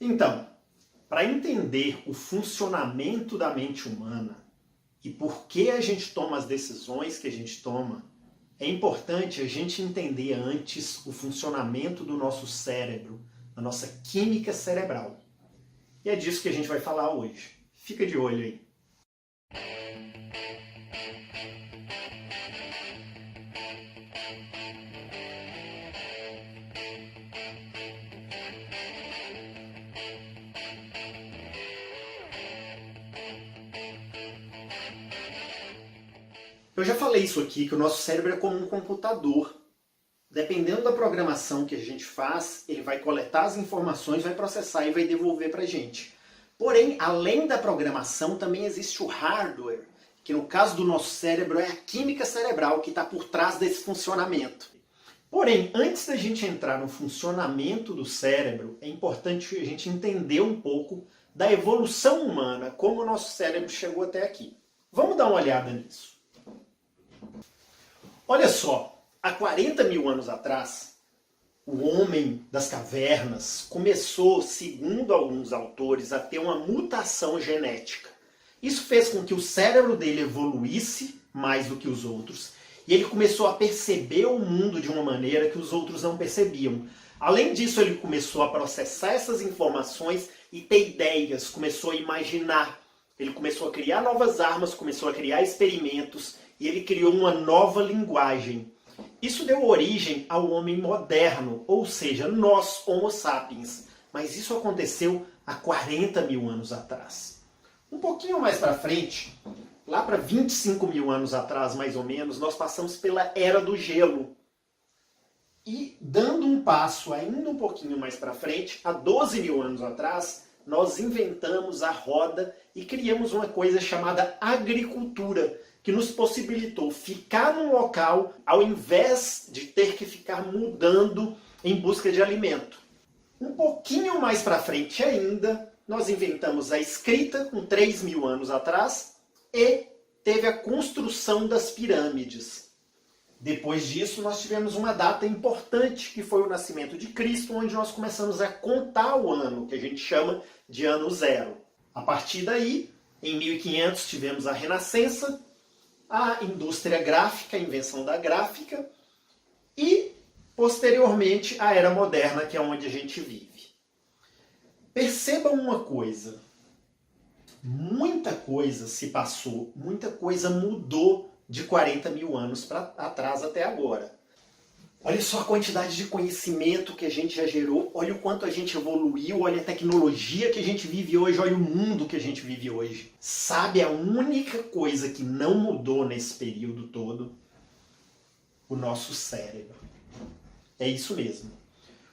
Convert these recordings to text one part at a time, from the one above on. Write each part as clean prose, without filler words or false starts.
Então, para entender o funcionamento da mente humana e por que a gente toma as decisões que a gente toma, é importante a gente entender antes o funcionamento do nosso cérebro, da nossa química cerebral. E é disso que a gente vai falar hoje. Fica de olho aí. Eu já falei isso aqui, que o nosso cérebro é como um computador. Dependendo da programação que a gente faz, ele vai coletar as informações, vai processar e vai devolver para a gente. Porém, além da programação, também existe o hardware, que no caso do nosso cérebro é a química cerebral que está por trás desse funcionamento. Porém, antes da gente entrar no funcionamento do cérebro, é importante a gente entender um pouco da evolução humana, como o nosso cérebro chegou até aqui. Vamos dar uma olhada nisso. Olha só, há 40 mil anos atrás, o homem das cavernas começou, segundo alguns autores, a ter uma mutação genética. Isso fez com que o cérebro dele evoluísse mais do que os outros, e ele começou a perceber o mundo de uma maneira que os outros não percebiam. Além disso, ele começou a processar essas informações e ter ideias, começou a imaginar. Ele começou a criar novas armas, começou a criar experimentos, e ele criou uma nova linguagem. Isso deu origem ao homem moderno, ou seja, nós, Homo sapiens. Mas isso aconteceu há 40 mil anos atrás. Um pouquinho mais para frente, lá para 25 mil anos atrás, mais ou menos, nós passamos pela Era do Gelo. E dando um passo ainda um pouquinho mais para frente, há 12 mil anos atrás, nós inventamos a roda e criamos uma coisa chamada agricultura, que nos possibilitou ficar num local ao invés de ter que ficar mudando em busca de alimento. Um pouquinho mais para frente ainda, nós inventamos a escrita com 3 mil anos atrás e teve a construção das pirâmides. Depois disso, nós tivemos uma data importante, que foi o nascimento de Cristo, onde nós começamos a contar o ano, que a gente chama de ano zero. A partir daí, em 1500, tivemos a Renascença, a indústria gráfica, a invenção da gráfica e, posteriormente, a Era Moderna, que é onde a gente vive. Percebam uma coisa. Muita coisa se passou, muita coisa mudou de 40 mil anos atrás até agora. Olha só a quantidade de conhecimento que a gente já gerou, olha o quanto a gente evoluiu, olha a tecnologia que a gente vive hoje, olha o mundo que a gente vive hoje. Sabe a única coisa que não mudou nesse período todo? O nosso cérebro. É isso mesmo.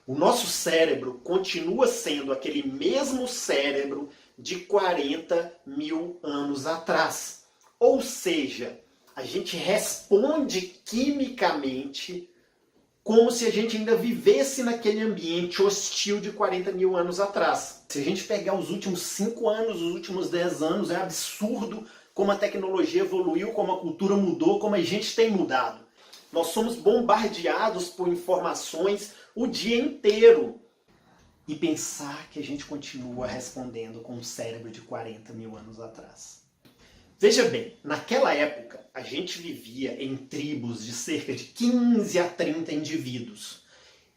O nosso cérebro continua sendo aquele mesmo cérebro de 40 mil anos atrás. Ou seja, a gente responde quimicamente como se a gente ainda vivesse naquele ambiente hostil de 40 mil anos atrás. Se a gente pegar os últimos 5 anos, os últimos 10 anos, é absurdo como a tecnologia evoluiu, como a cultura mudou, como a gente tem mudado. Nós somos bombardeados por informações o dia inteiro. E pensar que a gente continua respondendo com um cérebro de 40 mil anos atrás. Veja bem, naquela época a gente vivia em tribos de cerca de 15 a 30 indivíduos.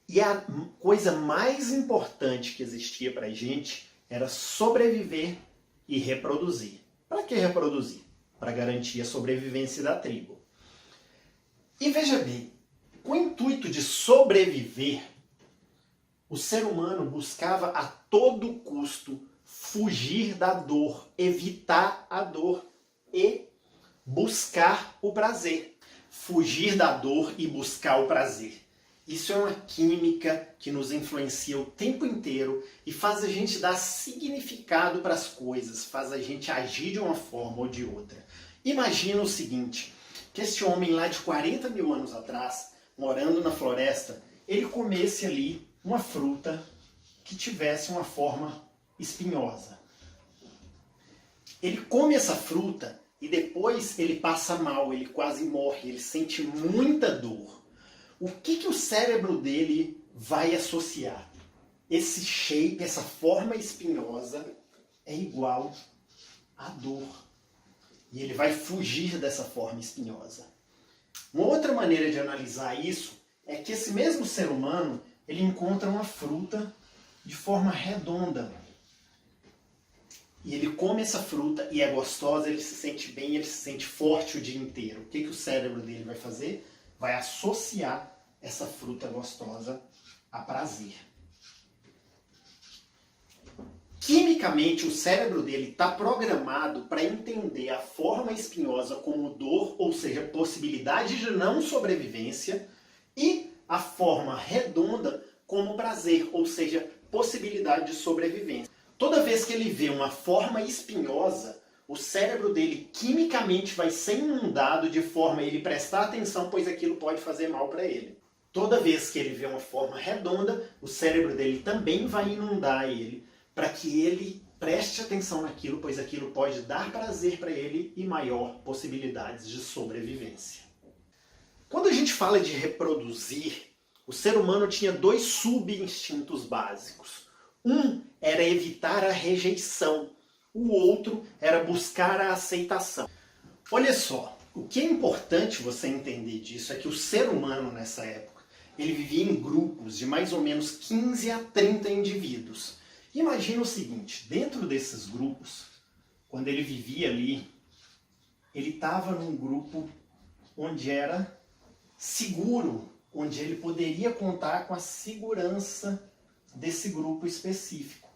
E a coisa mais importante que existia para a gente era sobreviver e reproduzir. Para que reproduzir? Para garantir a sobrevivência da tribo. E veja bem, com o intuito de sobreviver, o ser humano buscava a todo custo fugir da dor, evitar a dor e buscar o prazer. Fugir da dor e buscar o prazer. Isso é uma química que nos influencia o tempo inteiro e faz a gente dar significado para as coisas, faz a gente agir de uma forma ou de outra. Imagina o seguinte, que esse homem lá de 40 mil anos atrás, morando na floresta, ele comesse ali uma fruta que tivesse uma forma espinhosa. Ele come essa fruta e depois ele passa mal, ele quase morre, ele sente muita dor. O que o cérebro dele vai associar? esse shape, essa forma espinhosa é igual à dor. E ele vai fugir dessa forma espinhosa. Uma outra maneira de analisar isso é que esse mesmo ser humano, ele encontra uma fruta de forma redonda. E ele come essa fruta e é gostosa, ele se sente bem, ele se sente forte o dia inteiro. O que o cérebro dele vai fazer? Vai associar essa fruta gostosa a prazer. Quimicamente, o cérebro dele está programado para entender a forma espinhosa como dor, ou seja, possibilidade de não sobrevivência, e a forma redonda como prazer, ou seja, possibilidade de sobrevivência. Toda vez que ele vê uma forma espinhosa, o cérebro dele quimicamente vai ser inundado de forma a ele prestar atenção, pois aquilo pode fazer mal para ele. Toda vez que ele vê uma forma redonda, o cérebro dele também vai inundar ele, para que ele preste atenção naquilo, pois aquilo pode dar prazer para ele e maior possibilidades de sobrevivência. Quando a gente fala de reproduzir, o ser humano tinha dois subinstintos básicos. Um era evitar a rejeição, o outro era buscar a aceitação. Olha só, o que é importante você entender disso é que o ser humano nessa época, ele vivia em grupos de mais ou menos 15 a 30 indivíduos. Imagina o seguinte, dentro desses grupos, quando ele vivia ali, ele estava num grupo onde era seguro, onde ele poderia contar com a segurança desse grupo específico.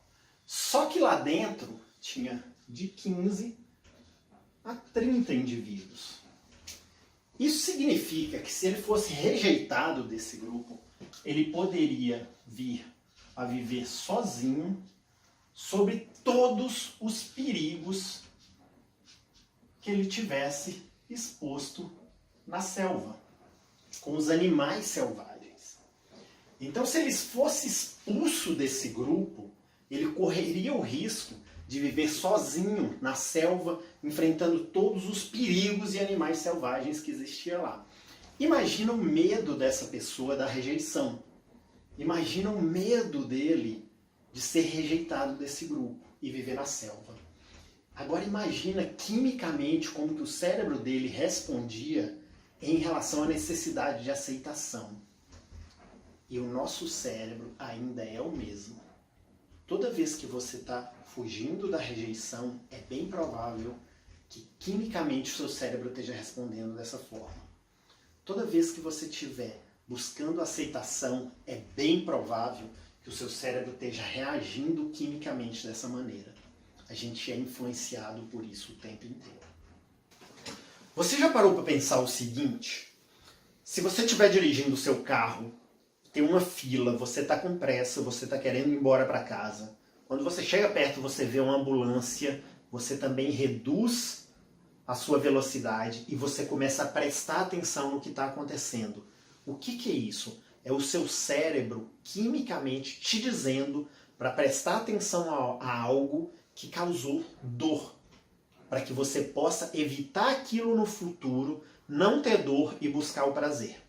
Só que lá dentro tinha de 15 a 30 indivíduos. Isso significa que se ele fosse rejeitado desse grupo, ele poderia vir a viver sozinho sobre todos os perigos que ele tivesse exposto na selva, com os animais selvagens. Então, se ele fosse expulso desse grupo, ele correria o risco de viver sozinho na selva, enfrentando todos os perigos e animais selvagens que existiam lá. Imagina o medo dessa pessoa da rejeição. Imagina o medo dele de ser rejeitado desse grupo e viver na selva. Agora imagina quimicamente como que o cérebro dele respondia em relação à necessidade de aceitação. E o nosso cérebro ainda é o mesmo. Toda vez que você está fugindo da rejeição, é bem provável que quimicamente o seu cérebro esteja respondendo dessa forma. Toda vez que você estiver buscando aceitação, é bem provável que o seu cérebro esteja reagindo quimicamente dessa maneira. A gente é influenciado por isso o tempo inteiro. Você já parou para pensar o seguinte? Se você estiver dirigindo o seu carro, tem uma fila, você está com pressa, você está querendo ir embora para casa. Quando você chega perto, você vê uma ambulância, você também reduz a sua velocidade e você começa a prestar atenção no que está acontecendo. O que é isso? É o seu cérebro quimicamente te dizendo para prestar atenção a algo que causou dor, para que você possa evitar aquilo no futuro, não ter dor e buscar o prazer.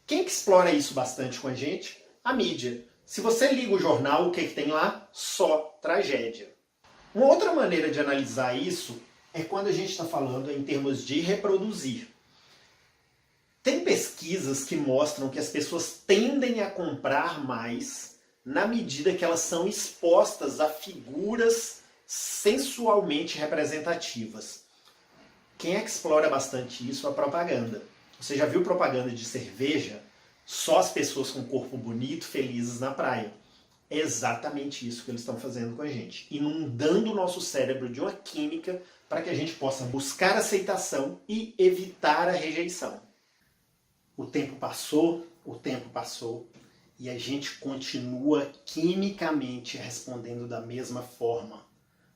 Quem que explora isso bastante com a gente? A mídia. Se você liga o jornal, o que tem lá? Só tragédia. Uma outra maneira de analisar isso é quando a gente está falando em termos de reproduzir. Tem pesquisas que mostram que as pessoas tendem a comprar mais na medida que elas são expostas a figuras sensualmente representativas. Quem é que explora bastante isso? A propaganda. Você já viu propaganda de cerveja? Só as pessoas com corpo bonito, felizes na praia. É exatamente isso que eles estão fazendo com a gente. Inundando o nosso cérebro de uma química para que a gente possa buscar aceitação e evitar a rejeição. O tempo passou e a gente continua quimicamente respondendo da mesma forma,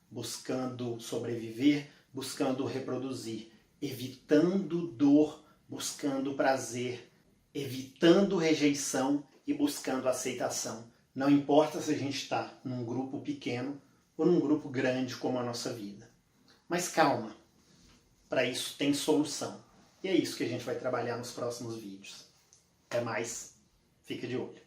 buscando sobreviver, buscando reproduzir, evitando dor, buscando prazer, evitando rejeição e buscando aceitação. Não importa se a gente está num grupo pequeno ou num grupo grande como a nossa vida. Mas calma, para isso tem solução. E é isso que a gente vai trabalhar nos próximos vídeos. Até mais, fica de olho.